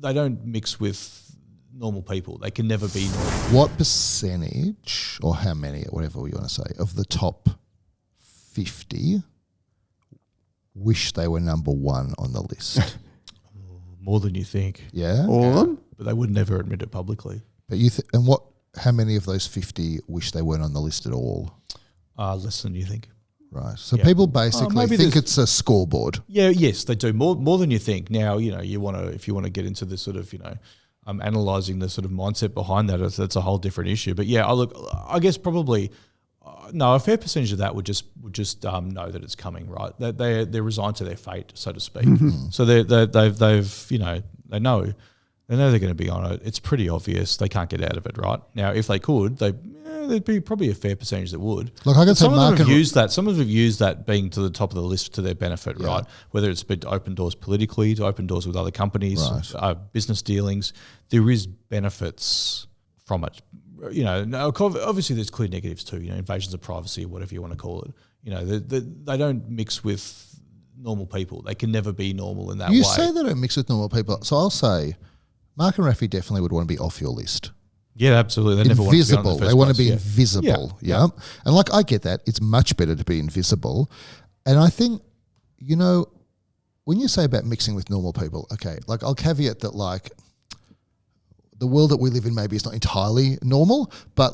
They don't mix with normal people. They can never be normal. What percentage, or how many, whatever you want to say, of the top 50 wish they were number one on the list? More than you think. Yeah? All of them? But they would never admit it publicly. But how many of those 50 wish they weren't on the list at all? Less than you think. Right. So people basically think it's a scoreboard. Yeah, yes, they do. More than you think. Now, if you want to get into the sort of, analysing the sort of mindset behind that, that's a whole different issue. But yeah, I guess probably a fair percentage of that would just know that it's coming, right? They're resigned to their fate, so to speak. Mm-hmm. So they know they're going to be on it. It's pretty obvious they can't get out of it, right? Now, if they could, there'd be probably a fair percentage that would. Look, I some of them have used that. Some of them have used that being to the top of the list to their benefit, right? Whether it's been to open doors politically, to open doors with other companies, business dealings. There is benefits from it. Obviously there's clear negatives too. Invasions of privacy, or whatever you want to call it. They don't mix with normal people. They can never be normal in that way. You say they don't mix with normal people. So I'll say Mark and Rafi definitely would want to be off your list. Yeah, absolutely. They invisible. Never want to be invisible. Yeah. And I get that. It's much better to be invisible. And I think, when you say about mixing with normal people, okay, I'll caveat that the world that we live in maybe is not entirely normal, but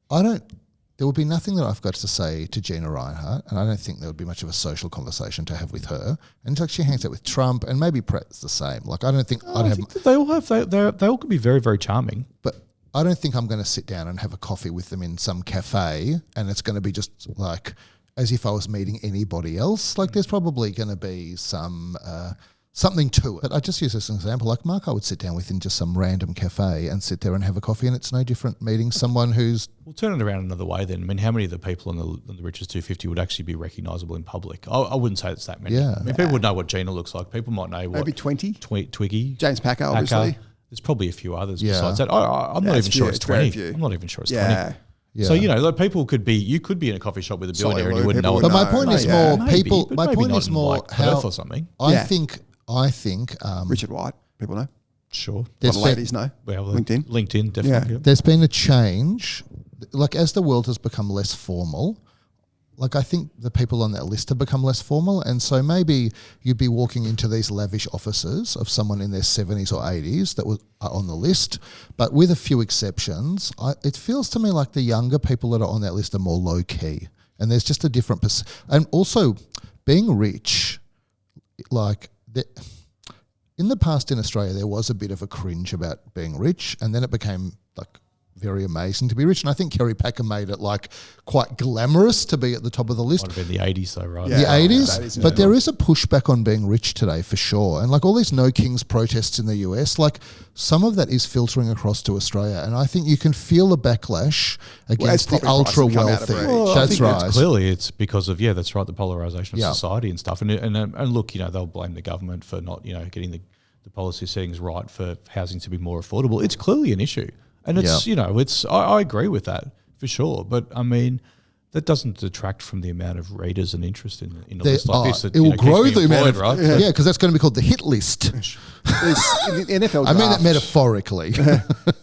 there would be nothing that I've got to say to Gina Reinhart, and I don't think there would be much of a social conversation to have with her. And she hangs out with Trump, and maybe Pratt's the same. I don't think I'd have. They all could be very, very charming, but I don't think I'm going to sit down and have a coffee with them in some cafe, and it's going to be just as if I was meeting anybody else. There's probably going to be something to it. But I just use this as an example. Mark, I would sit down with in just some random cafe and sit there and have a coffee, and it's no different meeting someone who's... We'll turn it around another way then. I mean, how many of the people on the Richest 250 would actually be recognisable in public? I wouldn't say it's that many. Yeah. I mean, people would know what Gina looks like. People might know maybe 20. Twiggy. James Packer, obviously. There's probably a few others besides that. I'm not even sure it's 20. I'm not even sure it's 20. Yeah. So, people could be, you could be in a coffee shop with a billionaire and you wouldn't know it. But my point is more people, my point is more how... or something. I think Richard White, people know. Sure. The ladies know. Well, LinkedIn, definitely. Yeah. There's been a change. As the world has become less formal, I think the people on that list have become less formal, and so maybe you'd be walking into these lavish offices of someone in their 70s or 80s that are on the list, but with a few exceptions, it feels to me like the younger people that are on that list are more low-key, and there's just a different... and also, being rich, in the past in Australia, there was a bit of a cringe about being rich, and then it became very amazing to be rich. And I think Kerry Packer made it quite glamorous to be at the top of the list. Might have been the 80s though, right? Yeah, the 80s. But there is a pushback on being rich today for sure. And all these No Kings protests in the US, some of that is filtering across to Australia. And I think you can feel the backlash against the ultra wealthy. That's right. Clearly it's because of, that's right, the polarisation of society and stuff. And look, they'll blame the government for not, getting the policy settings right for housing to be more affordable. It's clearly an issue. And it's, I agree with that for sure. But I mean, that doesn't detract from the amount of readers and interest in a list like this. It will grow the amount of, right? Yeah, because that's going to be called the hit list. In the NFL draft, I mean that metaphorically.